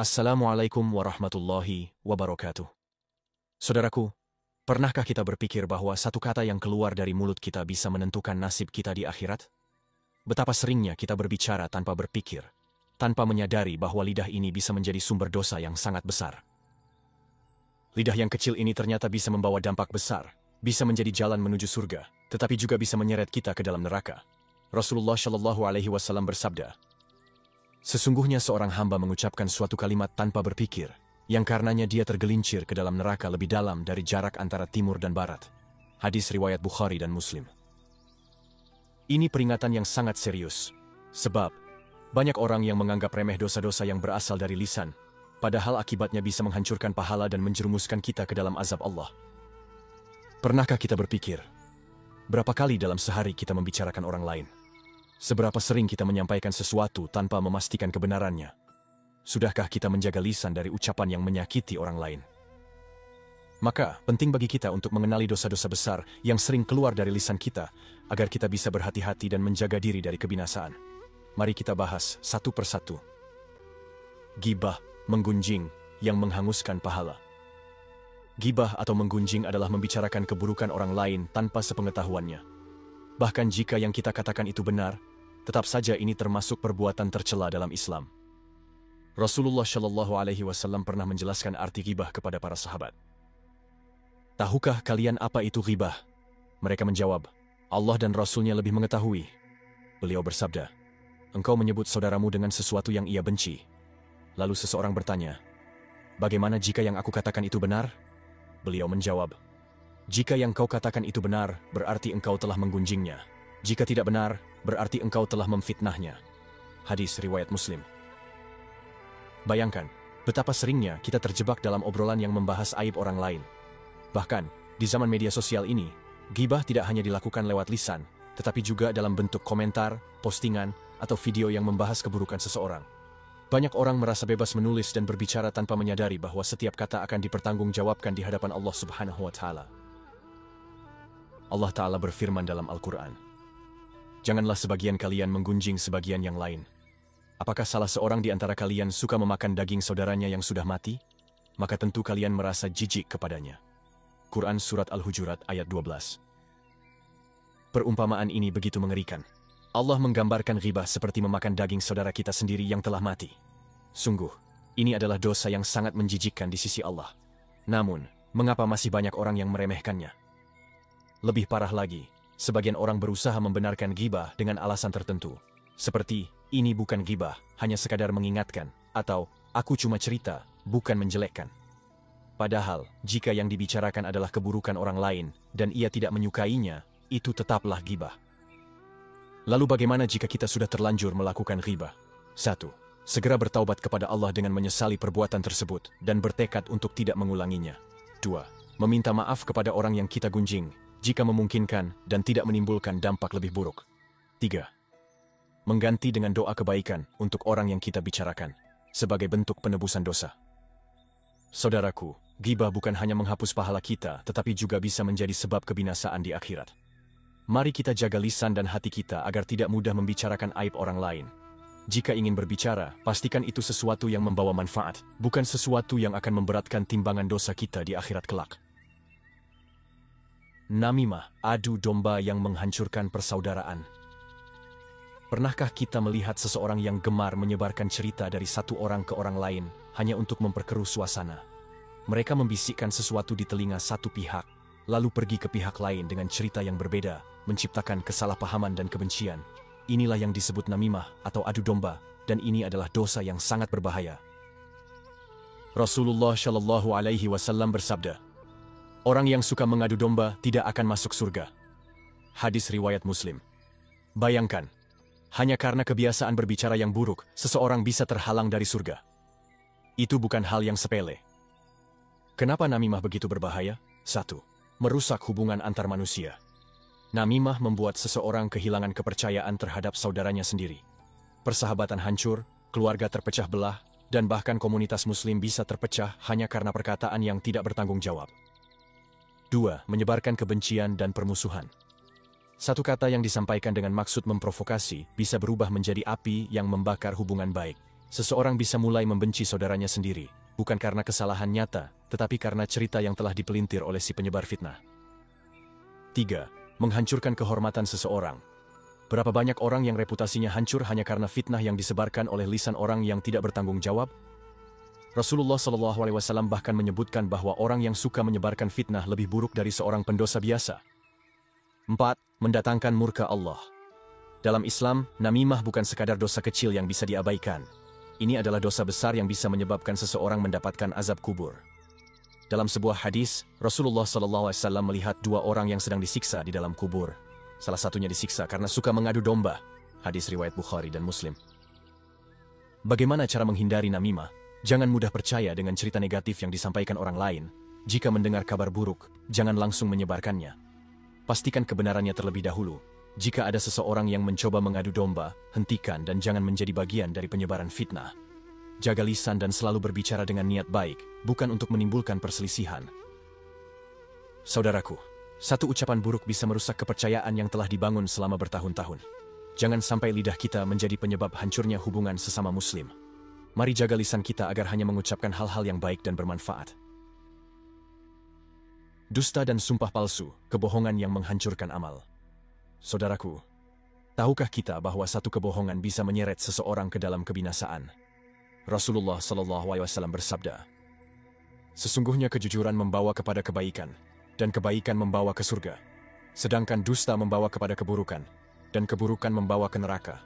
Assalamualaikum warahmatullahi wabarakatuh. Saudaraku, pernahkah kita berpikir bahwa satu kata yang keluar dari mulut kita bisa menentukan nasib kita di akhirat? Betapa seringnya kita berbicara tanpa berpikir, tanpa menyadari bahwa lidah ini bisa menjadi sumber dosa yang sangat besar. Lidah yang kecil ini ternyata bisa membawa dampak besar, bisa menjadi jalan menuju surga, tetapi juga bisa menyeret kita ke dalam neraka. Rasulullah Shallallahu Alaihi Wasallam bersabda, "Sesungguhnya seorang hamba mengucapkan suatu kalimat tanpa berpikir, yang karenanya dia tergelincir ke dalam neraka lebih dalam dari jarak antara timur dan barat." Hadis riwayat Bukhari dan Muslim. Ini peringatan yang sangat serius, sebab banyak orang yang menganggap remeh dosa-dosa yang berasal dari lisan, padahal akibatnya bisa menghancurkan pahala dan menjerumuskan kita ke dalam azab Allah. Pernahkah kita berpikir, berapa kali dalam sehari kita membicarakan orang lain? Seberapa sering kita menyampaikan sesuatu tanpa memastikan kebenarannya? Sudahkah kita menjaga lisan dari ucapan yang menyakiti orang lain? Maka, penting bagi kita untuk mengenali dosa-dosa besar yang sering keluar dari lisan kita, agar kita bisa berhati-hati dan menjaga diri dari kebinasaan. Mari kita bahas satu persatu. Ghibah, menggunjing, yang menghanguskan pahala. Ghibah atau menggunjing adalah membicarakan keburukan orang lain tanpa sepengetahuannya. Bahkan jika yang kita katakan itu benar, tetap saja ini termasuk perbuatan tercela dalam Islam. Rasulullah Shallallahu Alaihi Wasallam pernah menjelaskan arti ghibah kepada para sahabat. "Tahukah kalian apa itu ghibah?" Mereka menjawab, "Allah dan Rasulnya lebih mengetahui." Beliau bersabda, "Engkau menyebut saudaramu dengan sesuatu yang ia benci." Lalu seseorang bertanya, "Bagaimana jika yang aku katakan itu benar?" Beliau menjawab, "Jika yang kau katakan itu benar, berarti engkau telah menggunjingnya. Jika tidak benar, berarti engkau telah memfitnahnya." Hadis riwayat Muslim. Bayangkan, betapa seringnya kita terjebak dalam obrolan yang membahas aib orang lain. Bahkan, di zaman media sosial ini, ghibah tidak hanya dilakukan lewat lisan, tetapi juga dalam bentuk komentar, postingan, atau video yang membahas keburukan seseorang. Banyak orang merasa bebas menulis dan berbicara tanpa menyadari bahwa setiap kata akan dipertanggungjawabkan di hadapan Allah Subhanahu wa Ta'ala. Allah Ta'ala berfirman dalam Al-Quran, "Janganlah sebagian kalian menggunjing sebagian yang lain. Apakah salah seorang di antara kalian suka memakan daging saudaranya yang sudah mati? Maka tentu kalian merasa jijik kepadanya." Quran Surat Al-Hujurat ayat 12. Perumpamaan ini begitu mengerikan. Allah menggambarkan ghibah seperti memakan daging saudara kita sendiri yang telah mati. Sungguh, ini adalah dosa yang sangat menjijikkan di sisi Allah. Namun, mengapa masih banyak orang yang meremehkannya? Lebih parah lagi, sebagian orang berusaha membenarkan ghibah dengan alasan tertentu. Seperti, ini bukan ghibah, hanya sekadar mengingatkan, atau aku cuma cerita, bukan menjelekkan. Padahal, jika yang dibicarakan adalah keburukan orang lain, dan ia tidak menyukainya, itu tetaplah ghibah. Lalu bagaimana jika kita sudah terlanjur melakukan ghibah? 1. Segera bertaubat kepada Allah dengan menyesali perbuatan tersebut, dan bertekad untuk tidak mengulanginya. 2. Meminta maaf kepada orang yang kita gunjing, jika memungkinkan dan tidak menimbulkan dampak lebih buruk. 3. Mengganti dengan doa kebaikan untuk orang yang kita bicarakan, sebagai bentuk penebusan dosa. Saudaraku, ghibah bukan hanya menghapus pahala kita, tetapi juga bisa menjadi sebab kebinasaan di akhirat. Mari kita jaga lisan dan hati kita agar tidak mudah membicarakan aib orang lain. Jika ingin berbicara, pastikan itu sesuatu yang membawa manfaat, bukan sesuatu yang akan memberatkan timbangan dosa kita di akhirat kelak. Namimah, adu domba yang menghancurkan persaudaraan. Pernahkah kita melihat seseorang yang gemar menyebarkan cerita dari satu orang ke orang lain hanya untuk memperkeruh suasana? Mereka membisikkan sesuatu di telinga satu pihak, lalu pergi ke pihak lain dengan cerita yang berbeda, menciptakan kesalahpahaman dan kebencian. Inilah yang disebut namimah atau adu domba, dan ini adalah dosa yang sangat berbahaya. Rasulullah Shallallahu Alaihi Wasallam bersabda, "Orang yang suka mengadu domba tidak akan masuk surga." Hadis riwayat Muslim. Bayangkan, hanya karena kebiasaan berbicara yang buruk, seseorang bisa terhalang dari surga. Itu bukan hal yang sepele. Kenapa namimah begitu berbahaya? 1. Merusak hubungan antar manusia. Namimah membuat seseorang kehilangan kepercayaan terhadap saudaranya sendiri. Persahabatan hancur, keluarga terpecah belah, dan bahkan komunitas muslim bisa terpecah hanya karena perkataan yang tidak bertanggung jawab. 2. Menyebarkan kebencian dan permusuhan. Satu kata yang disampaikan dengan maksud memprovokasi bisa berubah menjadi api yang membakar hubungan baik. Seseorang bisa mulai membenci saudaranya sendiri, bukan karena kesalahan nyata, tetapi karena cerita yang telah dipelintir oleh si penyebar fitnah. 3. Menghancurkan kehormatan seseorang. Berapa banyak orang yang reputasinya hancur hanya karena fitnah yang disebarkan oleh lisan orang yang tidak bertanggung jawab? Rasulullah SAW bahkan menyebutkan bahwa orang yang suka menyebarkan fitnah lebih buruk dari seorang pendosa biasa. 4. Mendatangkan murka Allah. Dalam Islam, namimah bukan sekadar dosa kecil yang bisa diabaikan. Ini adalah dosa besar yang bisa menyebabkan seseorang mendapatkan azab kubur. Dalam sebuah hadis, Rasulullah SAW melihat dua orang yang sedang disiksa di dalam kubur. Salah satunya disiksa karena suka mengadu domba. Hadis riwayat Bukhari dan Muslim. Bagaimana cara menghindari namimah? Jangan mudah percaya dengan cerita negatif yang disampaikan orang lain. Jika mendengar kabar buruk, jangan langsung menyebarkannya. Pastikan kebenarannya terlebih dahulu. Jika ada seseorang yang mencoba mengadu domba, hentikan dan jangan menjadi bagian dari penyebaran fitnah. Jaga lisan dan selalu berbicara dengan niat baik, bukan untuk menimbulkan perselisihan. Saudaraku, satu ucapan buruk bisa merusak kepercayaan yang telah dibangun selama bertahun-tahun. Jangan sampai lidah kita menjadi penyebab hancurnya hubungan sesama muslim. Mari jaga lisan kita agar hanya mengucapkan hal-hal yang baik dan bermanfaat. Dusta dan sumpah palsu, kebohongan yang menghancurkan amal. Saudaraku, tahukah kita bahwa satu kebohongan bisa menyeret seseorang ke dalam kebinasaan? Rasulullah SAW bersabda, "Sesungguhnya kejujuran membawa kepada kebaikan, dan kebaikan membawa ke surga. Sedangkan dusta membawa kepada keburukan, dan keburukan membawa ke neraka.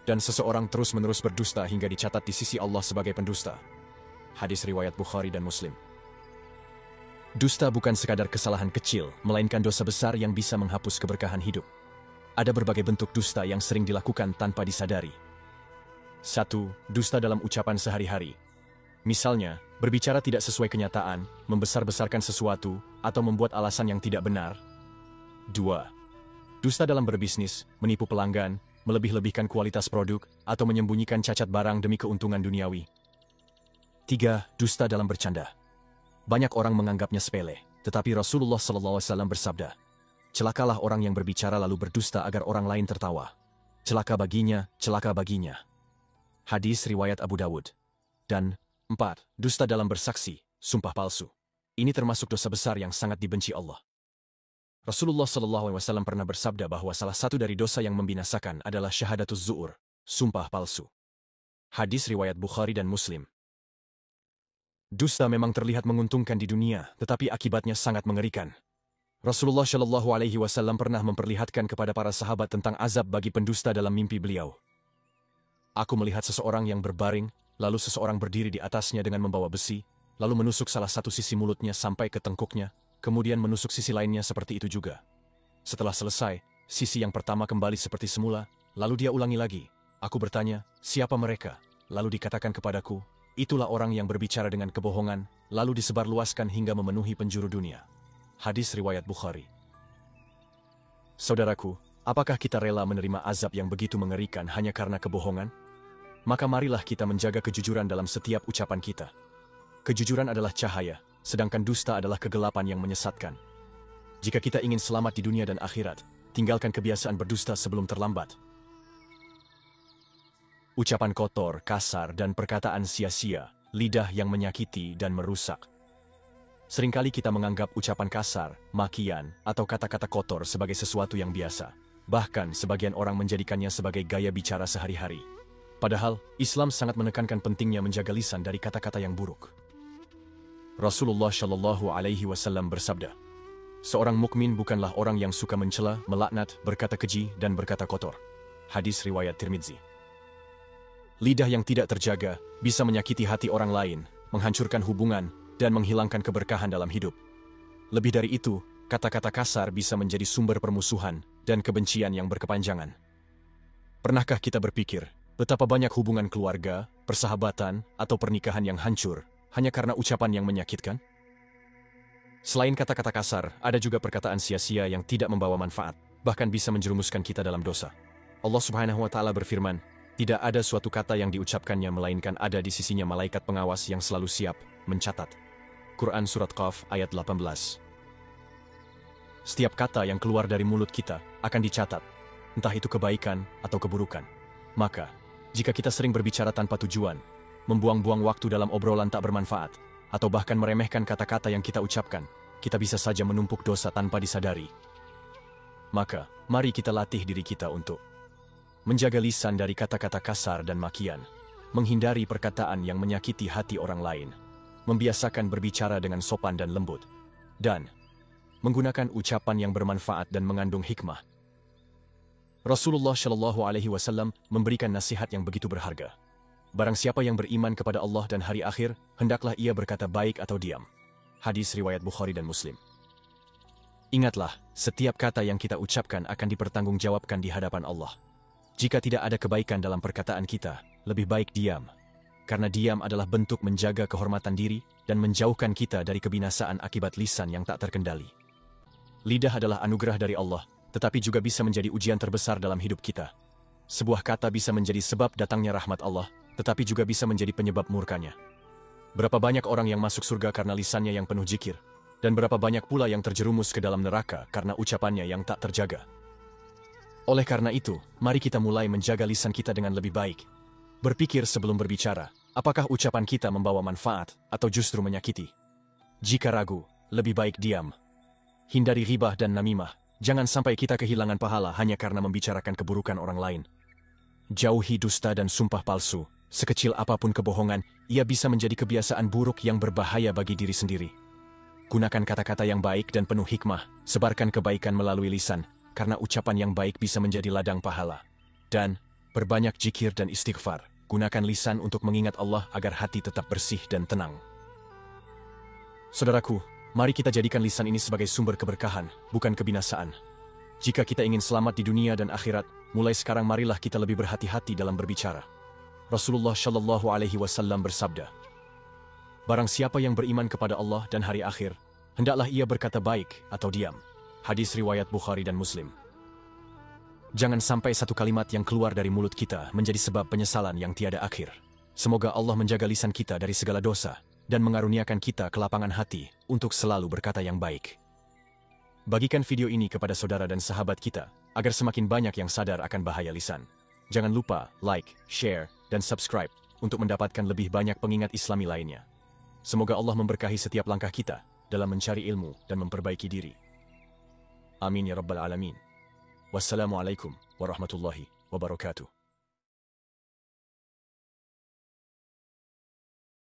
Dan seseorang terus-menerus berdusta hingga dicatat di sisi Allah sebagai pendusta." Hadis riwayat Bukhari dan Muslim. Dusta bukan sekadar kesalahan kecil, melainkan dosa besar yang bisa menghapus keberkahan hidup. Ada berbagai bentuk dusta yang sering dilakukan tanpa disadari. 1. Dusta dalam ucapan sehari-hari. Misalnya, berbicara tidak sesuai kenyataan, membesar-besarkan sesuatu, atau membuat alasan yang tidak benar. 2. Dusta dalam berbisnis, menipu pelanggan, melebih-lebihkan kualitas produk, atau menyembunyikan cacat barang demi keuntungan duniawi. 3. Dusta dalam bercanda. Banyak orang menganggapnya sepele, tetapi Rasulullah SAW bersabda, "Celakalah orang yang berbicara lalu berdusta agar orang lain tertawa. Celaka baginya, celaka baginya." Hadis riwayat Abu Dawud. Dan 4. Dusta dalam bersaksi, sumpah palsu. Ini termasuk dosa besar yang sangat dibenci Allah. Rasulullah SAW pernah bersabda bahwa salah satu dari dosa yang membinasakan adalah syahadatuz zu'ur, sumpah palsu. Hadis riwayat Bukhari dan Muslim. Dusta memang terlihat menguntungkan di dunia, tetapi akibatnya sangat mengerikan. Rasulullah SAW pernah memperlihatkan kepada para sahabat tentang azab bagi pendusta dalam mimpi beliau. "Aku melihat seseorang yang berbaring, lalu seseorang berdiri di atasnya dengan membawa besi, lalu menusuk salah satu sisi mulutnya sampai ke tengkuknya, kemudian menusuk sisi lainnya seperti itu juga. Setelah selesai, sisi yang pertama kembali seperti semula, lalu dia ulangi lagi. Aku bertanya, 'Siapa mereka?' Lalu dikatakan kepadaku, 'Itulah orang yang berbicara dengan kebohongan, lalu disebarluaskan hingga memenuhi penjuru dunia.'" Hadis riwayat Bukhari. Saudaraku, apakah kita rela menerima azab yang begitu mengerikan hanya karena kebohongan? Maka marilah kita menjaga kejujuran dalam setiap ucapan kita. Kejujuran adalah cahaya, sedangkan dusta adalah kegelapan yang menyesatkan. Jika kita ingin selamat di dunia dan akhirat, tinggalkan kebiasaan berdusta sebelum terlambat. Ucapan kotor, kasar, dan perkataan sia-sia, lidah yang menyakiti dan merusak. Seringkali kita menganggap ucapan kasar, makian, atau kata-kata kotor sebagai sesuatu yang biasa. Bahkan sebagian orang menjadikannya sebagai gaya bicara sehari-hari. Padahal, Islam sangat menekankan pentingnya menjaga lisan dari kata-kata yang buruk. Rasulullah SAW bersabda, "Seorang mukmin bukanlah orang yang suka mencela, melaknat, berkata keji, dan berkata kotor." Hadis riwayat Tirmidzi. Lidah yang tidak terjaga bisa menyakiti hati orang lain, menghancurkan hubungan, dan menghilangkan keberkahan dalam hidup. Lebih dari itu, kata-kata kasar bisa menjadi sumber permusuhan dan kebencian yang berkepanjangan. Pernahkah kita berpikir, betapa banyak hubungan keluarga, persahabatan, atau pernikahan yang hancur hanya karena ucapan yang menyakitkan? Selain kata-kata kasar, ada juga perkataan sia-sia yang tidak membawa manfaat, bahkan bisa menjerumuskan kita dalam dosa. Allah Subhanahu wa Ta'ala berfirman, "Tidak ada suatu kata yang diucapkannya melainkan ada di sisinya malaikat pengawas yang selalu siap mencatat." Quran Surat Qaf ayat 18. Setiap kata yang keluar dari mulut kita akan dicatat, entah itu kebaikan atau keburukan. Maka, Jika kita sering berbicara tanpa tujuan, membuang-buang waktu dalam obrolan tak bermanfaat, atau bahkan meremehkan kata-kata yang kita ucapkan, kita bisa saja menumpuk dosa tanpa disadari. Maka, mari kita latih diri kita untuk menjaga lisan dari kata-kata kasar dan makian, menghindari perkataan yang menyakiti hati orang lain, membiasakan berbicara dengan sopan dan lembut, dan menggunakan ucapan yang bermanfaat dan mengandung hikmah. Rasulullah Shallallahu Alaihi Wasallam memberikan nasihat yang begitu berharga. Barang siapa yang beriman kepada Allah dan hari akhir, hendaklah ia berkata baik atau diam. Hadis riwayat Bukhari dan Muslim. Ingatlah, setiap kata yang kita ucapkan akan dipertanggungjawabkan di hadapan Allah. Jika tidak ada kebaikan dalam perkataan kita, lebih baik diam. Karena diam adalah bentuk menjaga kehormatan diri dan menjauhkan kita dari kebinasaan akibat lisan yang tak terkendali. Lidah adalah anugerah dari Allah, tetapi juga bisa menjadi ujian terbesar dalam hidup kita. Sebuah kata bisa menjadi sebab datangnya rahmat Allah, tetapi juga bisa menjadi penyebab murkanya. Berapa banyak orang yang masuk surga karena lisannya yang penuh zikir, dan berapa banyak pula yang terjerumus ke dalam neraka karena ucapannya yang tak terjaga. Oleh karena itu, mari kita mulai menjaga lisan kita dengan lebih baik. Berpikir sebelum berbicara, apakah ucapan kita membawa manfaat atau justru menyakiti? Jika ragu, lebih baik diam. Hindari ghibah dan namimah. Jangan sampai kita kehilangan pahala hanya karena membicarakan keburukan orang lain. Jauhi dusta dan sumpah palsu. Sekecil apapun kebohongan, ia bisa menjadi kebiasaan buruk yang berbahaya bagi diri sendiri. Gunakan kata-kata yang baik dan penuh hikmah. Sebarkan kebaikan melalui lisan, karena ucapan yang baik bisa menjadi ladang pahala. Dan berbanyak zikir dan istighfar. Gunakan lisan untuk mengingat Allah agar hati tetap bersih dan tenang. Saudaraku, mari kita jadikan lisan ini sebagai sumber keberkahan, bukan kebinasaan. Jika kita ingin selamat di dunia dan akhirat, mulai sekarang marilah kita lebih berhati-hati dalam berbicara. Rasulullah Shallallahu Alaihi Wasallam bersabda, barang siapa yang beriman kepada Allah dan hari akhir, hendaklah ia berkata baik atau diam. Hadis riwayat Bukhari dan Muslim. Jangan sampai satu kalimat yang keluar dari mulut kita menjadi sebab penyesalan yang tiada akhir. Semoga Allah menjaga lisan kita dari segala dosa dan mengaruniakan kita kelapangan hati untuk selalu berkata yang baik. Bagikan video ini kepada saudara dan sahabat kita, agar semakin banyak yang sadar akan bahaya lisan. Jangan lupa like, share, dan subscribe untuk mendapatkan lebih banyak pengingat Islami lainnya. Semoga Allah memberkahi setiap langkah kita dalam mencari ilmu dan memperbaiki diri. Amin ya Rabbal Alamin. Wassalamualaikum warahmatullahi wabarakatuh.